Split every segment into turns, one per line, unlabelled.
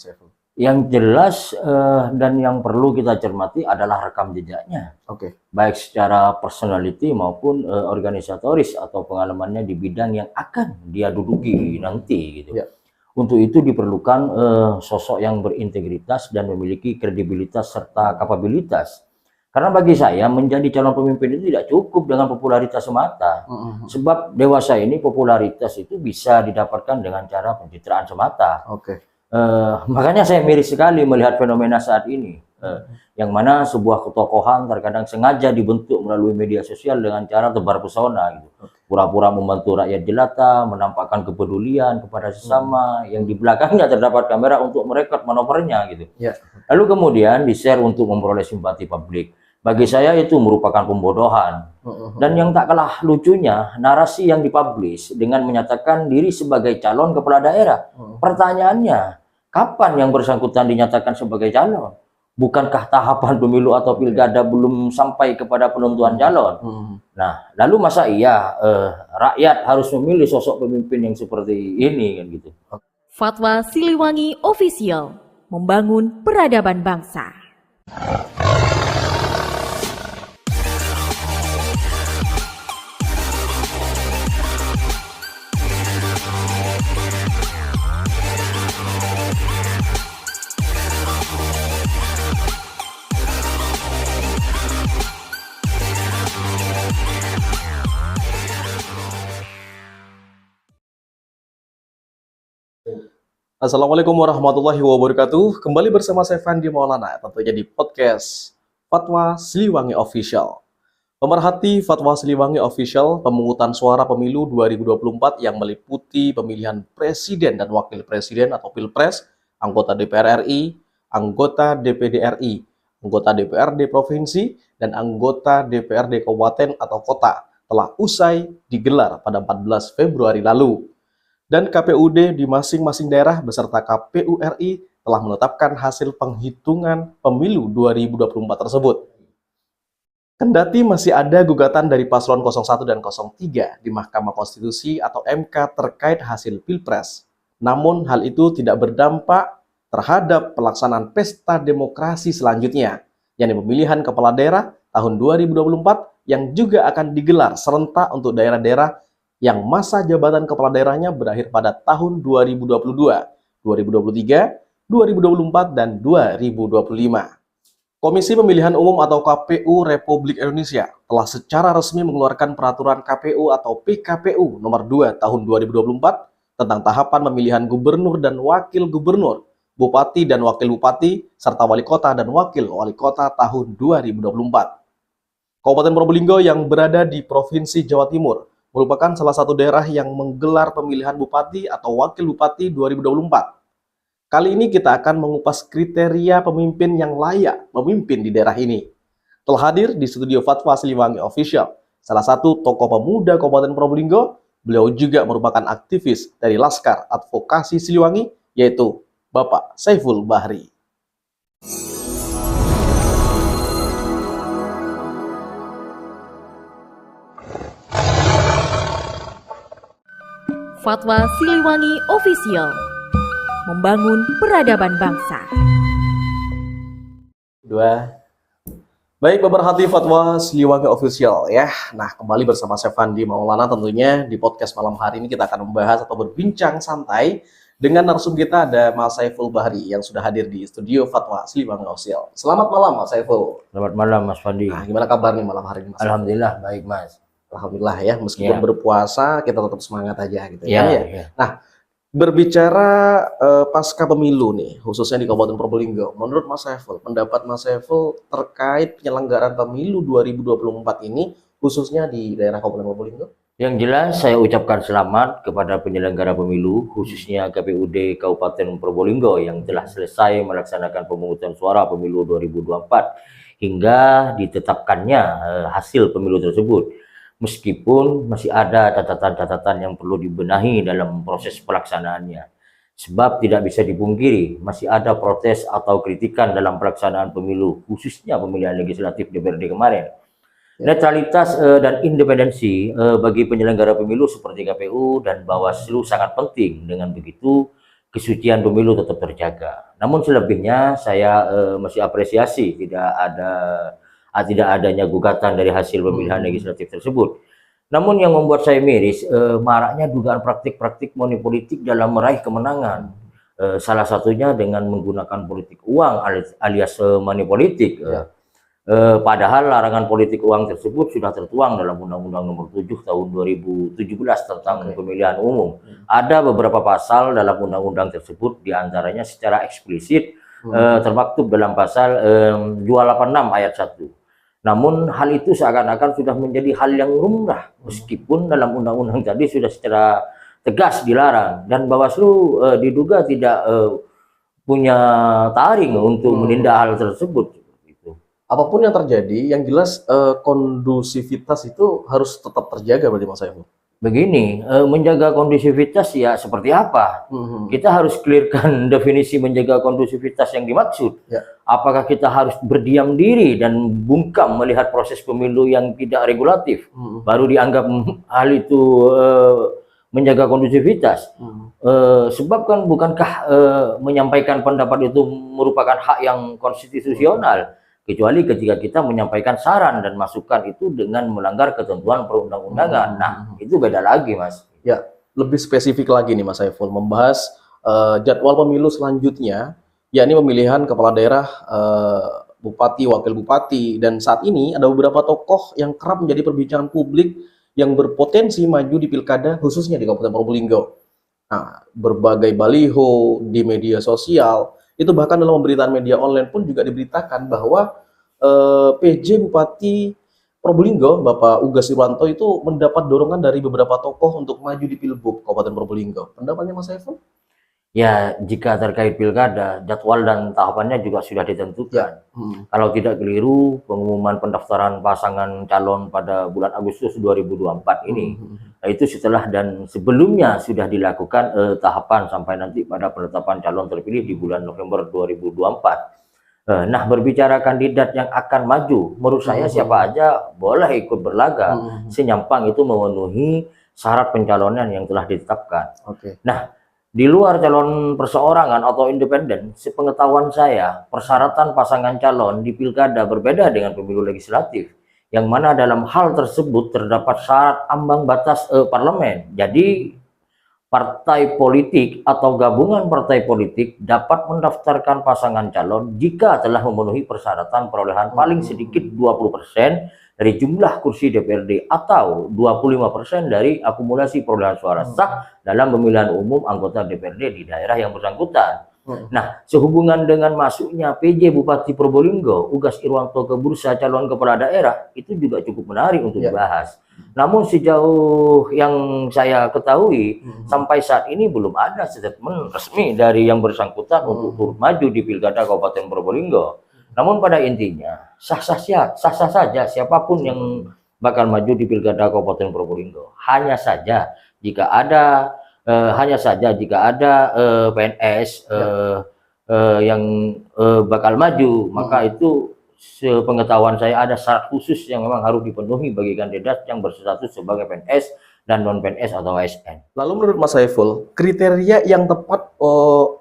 Mas Saiful?
Yang jelas dan yang perlu kita cermati adalah rekam jejaknya.
Oke.
Baik secara personality maupun organisatoris atau pengalamannya di bidang yang akan dia duduki nanti gitu.
Ya.
Untuk itu diperlukan sosok yang berintegritas dan memiliki kredibilitas serta kapabilitas. Karena bagi saya menjadi calon pemimpin itu tidak cukup dengan popularitas semata. Sebab dewasa ini popularitas itu bisa didapatkan dengan cara pencitraan semata.
Oke.
Makanya saya miris sekali melihat fenomena saat ini. Yang mana sebuah ketokohan terkadang sengaja dibentuk melalui media sosial dengan cara tebar pesona gitu. Pura-pura membantu rakyat jelata, menampakkan kepedulian kepada sesama, yang di belakangnya terdapat kamera untuk merekod manuvernya gitu.
Ya.
Lalu kemudian di-share untuk memperoleh simpati publik. Bagi saya itu merupakan pembodohan. Dan yang tak kalah lucunya, narasi yang dipublish dengan menyatakan diri sebagai calon kepala daerah. Pertanyaannya, kapan yang bersangkutan dinyatakan sebagai calon? Bukankah tahapan pemilu atau pilkada belum sampai kepada penentuan calon? Nah, lalu masa iya rakyat harus memilih sosok pemimpin yang seperti ini kan gitu?
Fatwa Siliwangi Official, membangun peradaban bangsa.
Assalamualaikum warahmatullahi wabarakatuh. Kembali bersama saya Fandi Maulana, tentunya di podcast Fatwa Siliwangi Official. Pemerhati Fatwa Siliwangi Official, pemungutan suara pemilu 2024 yang meliputi pemilihan presiden dan wakil presiden atau pilpres, anggota DPR RI, anggota DPD RI, anggota DPRD provinsi, dan anggota DPRD kabupaten atau kota telah usai digelar pada 14 Februari lalu. Dan KPUD di masing-masing daerah beserta KPU RI telah menetapkan hasil penghitungan pemilu 2024 tersebut. Kendati masih ada gugatan dari paslon 01 dan 03 di Mahkamah Konstitusi atau MK terkait hasil Pilpres, namun hal itu tidak berdampak terhadap pelaksanaan pesta demokrasi selanjutnya, yakni pemilihan kepala daerah tahun 2024 yang juga akan digelar serentak untuk daerah-daerah yang masa jabatan kepala daerahnya berakhir pada tahun 2022, 2023, 2024, dan 2025. Komisi Pemilihan Umum atau KPU Republik Indonesia telah secara resmi mengeluarkan Peraturan KPU atau PKPU nomor 2 tahun 2024 tentang tahapan pemilihan gubernur dan wakil gubernur, bupati dan wakil bupati, serta wali kota dan wakil wali kota tahun 2024. Kabupaten Probolinggo yang berada di Provinsi Jawa Timur merupakan salah satu daerah yang menggelar pemilihan bupati atau wakil bupati 2024. Kali ini kita akan mengupas kriteria pemimpin yang layak memimpin di daerah ini. Telah hadir di studio Fatwa Siliwangi Official, salah satu tokoh pemuda Kabupaten Probolinggo. Beliau juga merupakan aktivis dari Laskar Advokasi Siliwangi, yaitu Bapak Saiful Bahri.
Fatwa Siliwangi Official, membangun peradaban bangsa.
Baik, pemerhati Fatwa Siliwangi Official ya. Nah, kembali bersama saya Fandi Maulana, tentunya di podcast malam hari ini kita akan membahas atau berbincang santai dengan narasumber kita, ada Mas Saiful Bahri yang sudah hadir di studio Fatwa Siliwangi Official. Selamat malam Mas Saiful.
Selamat malam Mas Fandi.
Nah, gimana kabar nih malam hari ini Mas?
Alhamdulillah baik Mas.
Alhamdulillah ya, meskipun berpuasa kita tetap semangat aja gitu
ya.
Nah, berbicara pasca pemilu nih, khususnya di Kabupaten Probolinggo, menurut Mas Saiful, pendapat Mas Saiful terkait penyelenggaraan pemilu 2024 ini, khususnya di daerah Kabupaten Probolinggo?
Yang jelas saya ucapkan selamat kepada penyelenggara pemilu, khususnya KPUD Kabupaten Probolinggo yang telah selesai melaksanakan pemungutan suara pemilu 2024 hingga ditetapkannya hasil pemilu tersebut. Meskipun masih ada catatan-catatan yang perlu dibenahi dalam proses pelaksanaannya. Sebab tidak bisa dipungkiri, masih ada protes atau kritikan dalam pelaksanaan pemilu, khususnya pemilihan legislatif DPRD kemarin. Netralitas dan independensi bagi penyelenggara pemilu seperti KPU dan Bawaslu sangat penting. Dengan begitu, kesucian pemilu tetap terjaga. Namun selebihnya saya masih apresiasi tidak adanya gugatan dari hasil pemilihan legislatif tersebut. Namun yang membuat saya miris, maraknya dugaan praktik-praktik money politik dalam meraih kemenangan. Salah satunya dengan menggunakan politik uang alias money politik. Padahal larangan politik uang tersebut sudah tertuang dalam Undang-Undang Nomor 7 Tahun 2017 tentang pemilihan umum. Ada beberapa pasal dalam undang-undang tersebut, diantaranya secara eksplisit termaktub dalam pasal 286 ayat 1. Namun hal itu seakan-akan sudah menjadi hal yang lumrah, meskipun dalam undang-undang tadi sudah secara tegas dilarang, dan Bawaslu diduga tidak punya taring untuk menindak hal tersebut.
Apapun yang terjadi, yang jelas kondusivitas itu harus tetap terjaga berarti Mas Saiful.
Begini, menjaga kondusivitas ya seperti apa? Kita harus clearkan definisi menjaga kondusivitas yang dimaksud. Apakah kita harus berdiam diri dan bungkam melihat proses pemilu yang tidak regulatif, baru dianggap hal itu menjaga kondusivitas? Sebab kan bukankah menyampaikan pendapat itu merupakan hak yang konstitusional? Kecuali ketika kita menyampaikan saran dan masukan itu dengan melanggar ketentuan perundang-undangan. Nah, itu beda lagi, Mas.
Ya, lebih spesifik lagi nih Mas Saiful, membahas jadwal pemilu selanjutnya, yakni pemilihan kepala daerah, bupati, wakil bupati, dan saat ini ada beberapa tokoh yang kerap menjadi perbincangan publik yang berpotensi maju di pilkada, khususnya di Kabupaten Probolinggo. Nah, berbagai baliho di media sosial, itu bahkan dalam pemberitaan media online pun juga diberitakan bahwa PJ Bupati Probolinggo, Bapak Ugas Irwanto itu mendapat dorongan dari beberapa tokoh untuk maju di Pilbub Kabupaten Probolinggo. Pendapatnya Mas Saiful?
Ya, jika terkait pilkada, jadwal dan tahapannya juga sudah ditentukan. Kalau tidak keliru, pengumuman pendaftaran pasangan calon pada bulan Agustus 2024 ini, itu setelah dan sebelumnya sudah dilakukan tahapan sampai nanti pada penetapan calon terpilih di bulan November 2024. Nah, berbicara kandidat yang akan maju, menurut saya siapa aja boleh ikut berlaga, senyampang itu memenuhi syarat pencalonan yang telah ditetapkan. Nah, di luar calon perseorangan atau independen, sepengetahuan saya, persyaratan pasangan calon di pilkada berbeda dengan pemilu legislatif, yang mana dalam hal tersebut terdapat syarat ambang batas parlemen. Jadi, partai politik atau gabungan partai politik dapat mendaftarkan pasangan calon jika telah memenuhi persyaratan perolehan paling sedikit 20% dari jumlah kursi DPRD atau 25% dari akumulasi perolehan suara sah dalam pemilihan umum anggota DPRD di daerah yang bersangkutan. Nah, sehubungan dengan masuknya PJ Bupati Probolinggo, Ugas Irwanto ke bursa calon kepala daerah, itu juga cukup menarik untuk dibahas. Namun sejauh yang saya ketahui, sampai saat ini belum ada statement resmi dari yang bersangkutan untuk turut maju di Pilkada Kabupaten Probolinggo. Namun pada intinya, sah-sah saja siapapun yang bakal maju di Pilkada Kabupaten Probolinggo. Hanya saja jika ada PNS yang bakal maju, maka itu sepengetahuan saya ada syarat khusus yang memang harus dipenuhi bagi kandidat yang berstatus sebagai PNS dan non-PNS atau ASN.
Lalu menurut Mas Saiful, kriteria yang tepat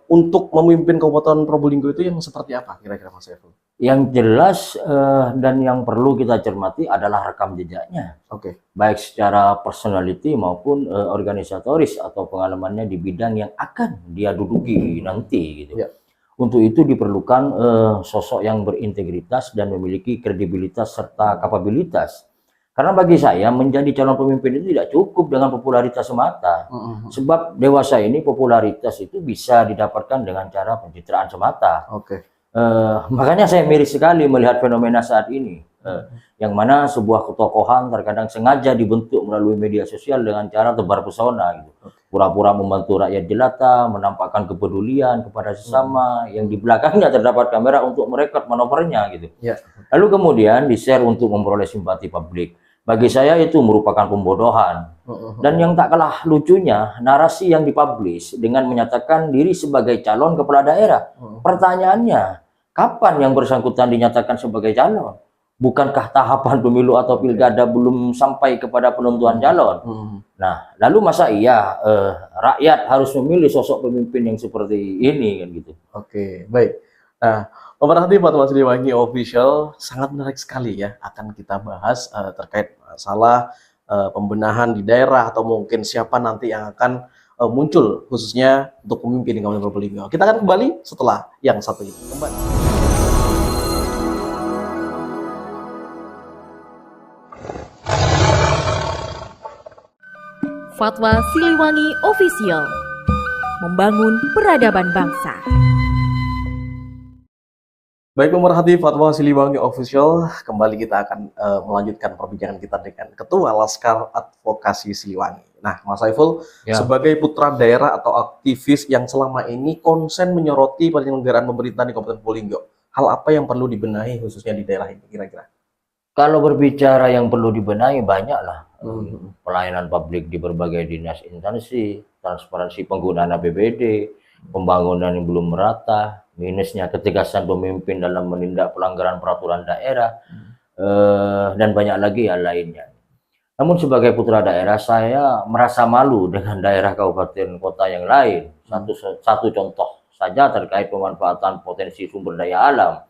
untuk memimpin Kabupaten Probolinggo itu yang seperti apa kira-kira Mas Saiful?
Yang jelas dan yang perlu kita cermati adalah rekam jejaknya. Baik secara personality maupun organisatoris atau pengalamannya di bidang yang akan dia duduki nanti gitu. Untuk itu diperlukan sosok yang berintegritas dan memiliki kredibilitas serta kapabilitas. Karena bagi saya menjadi calon pemimpin itu tidak cukup dengan popularitas semata. Sebab dewasa ini popularitas itu bisa didapatkan dengan cara pencitraan semata. Makanya saya miris sekali melihat fenomena saat ini. Yang mana sebuah ketokohan terkadang sengaja dibentuk melalui media sosial dengan cara tebar pesona gitu. Pura-pura membantu rakyat jelata, menampakkan kepedulian kepada sesama, yang di belakangnya terdapat kamera untuk merekod manuvernya gitu. Lalu kemudian di-share untuk memperoleh simpati publik. Bagi saya itu merupakan pembodohan. Dan yang tak kalah lucunya, narasi yang dipublish dengan menyatakan diri sebagai calon kepala daerah. Pertanyaannya, kapan yang bersangkutan dinyatakan sebagai calon? bukankah tahapan pemilu atau pilkada belum sampai kepada penentuan calon? Nah, lalu masa iya rakyat harus memilih sosok pemimpin yang seperti ini kan gitu.
Oke, baik. Nah, pemerhati Fatwa Siliwangi Official sangat menarik sekali ya, akan kita bahas terkait masalah pembenahan di daerah atau mungkin siapa nanti yang akan muncul khususnya untuk pemimpin di Kabupaten Probolinggo. Kita akan kembali setelah yang satu ini. Kembali.
Fatwa Siliwangi Official, membangun peradaban bangsa.
Baik pemerhati Fatwa Siliwangi Official, kembali kita akan melanjutkan perbincangan kita dengan Ketua Laskar Advokasi Siliwangi. Nah, Mas Saiful, sebagai putra daerah atau aktivis yang selama ini konsen menyoroti penyelenggaraan pemerintahan di Kabupaten Probolinggo, hal apa yang perlu dibenahi khususnya di daerah ini kira-kira?
Kalau berbicara yang perlu dibenahi banyaklah. Pelayanan publik di berbagai dinas instansi, transparansi penggunaan APBD, pembangunan yang belum merata, minusnya ketegasan pemimpin dalam menindak pelanggaran peraturan daerah, dan banyak lagi yang lainnya. Namun sebagai putra daerah, saya merasa malu dengan daerah kabupaten kota yang lain. Satu contoh saja terkait pemanfaatan potensi sumber daya alam.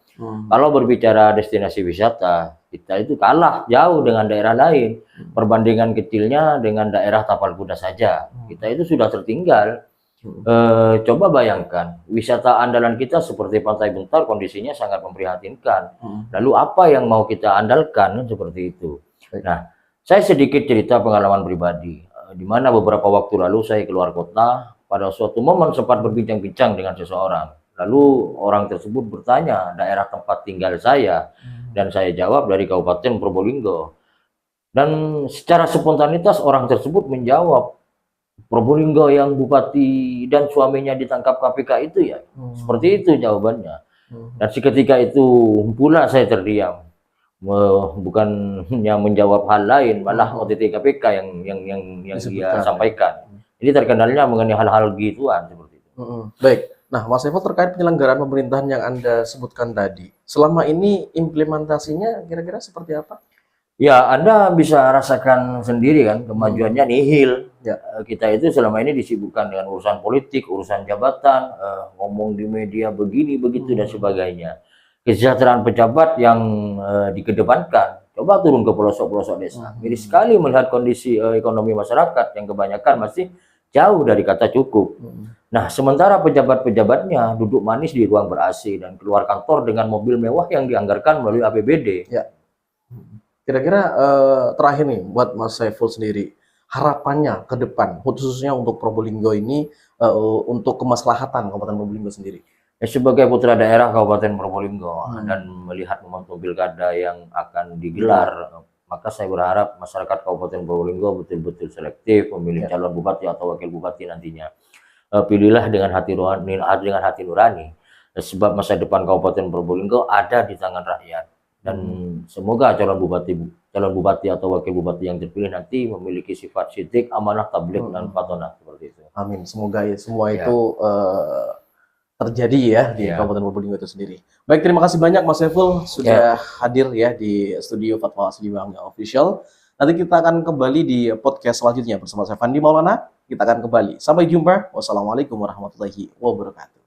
Kalau berbicara destinasi wisata, kita itu kalah jauh dengan daerah lain. Perbandingan kecilnya dengan daerah tapal kuda saja, kita itu sudah tertinggal. Coba bayangkan, wisata andalan kita seperti Pantai Bentar kondisinya sangat memprihatinkan. Lalu apa yang mau kita andalkan seperti itu? Nah, saya sedikit cerita pengalaman pribadi, di mana beberapa waktu lalu saya keluar kota, pada suatu momen sempat berbincang-bincang dengan seseorang. Lalu orang tersebut bertanya daerah tempat tinggal saya, dan saya jawab dari Kabupaten Probolinggo. Dan secara spontanitas orang tersebut menjawab, Probolinggo yang bupati dan suaminya ditangkap KPK itu ya. Seperti itu jawabannya. Dan seketika itu pula saya terdiam. Bukannya menjawab hal lain, malah OTT KPK yang dia sampaikan. Ini terkenalnya mengenai hal-hal gituan seperti itu.
Baik. Nah, Mas Saiful, terkait penyelenggaraan pemerintahan yang Anda sebutkan tadi, selama ini implementasinya kira-kira seperti apa?
Ya, Anda bisa rasakan sendiri kan, kemajuannya nihil. Kita itu selama ini disibukkan dengan urusan politik, urusan jabatan, ngomong di media begini, begitu, dan sebagainya. Kesejahteraan pejabat yang dikedepankan, coba turun ke pelosok-pelosok desa. Miris sekali melihat kondisi ekonomi masyarakat yang kebanyakan masih jauh dari kata cukup. Nah, sementara pejabat-pejabatnya duduk manis di ruang ber-AC dan keluar kantor dengan mobil mewah yang dianggarkan melalui APBD.
Ya. Kira-kira terakhir nih buat Mas Saiful sendiri, harapannya ke depan, khususnya untuk Probolinggo ini, untuk kemaslahatan Kabupaten Probolinggo sendiri.
Sebagai putra daerah Kabupaten Probolinggo dan melihat momentum pilkada yang akan digelar, maka saya berharap masyarakat Kabupaten Probolinggo betul-betul selektif memilih calon bupati atau wakil bupati nantinya. Pilihlah dengan hati nurani, sebab masa depan Kabupaten Probolinggo ada di tangan rakyat. Dan semoga calon bupati atau wakil bupati yang terpilih nanti memiliki sifat sidik, amanah, tabligh, dan patonah seperti itu.
Amin. Semoga ya semua itu terjadi ya di Kabupaten Probolinggo itu sendiri. Baik, terima kasih banyak Mas Saiful sudah hadir ya di studio Fatwa Siliwangi Official. Nanti kita akan kembali di podcast selanjutnya bersama saya Fandi Maulana. Kita akan kembali. Sampai jumpa. Wassalamualaikum warahmatullahi wabarakatuh.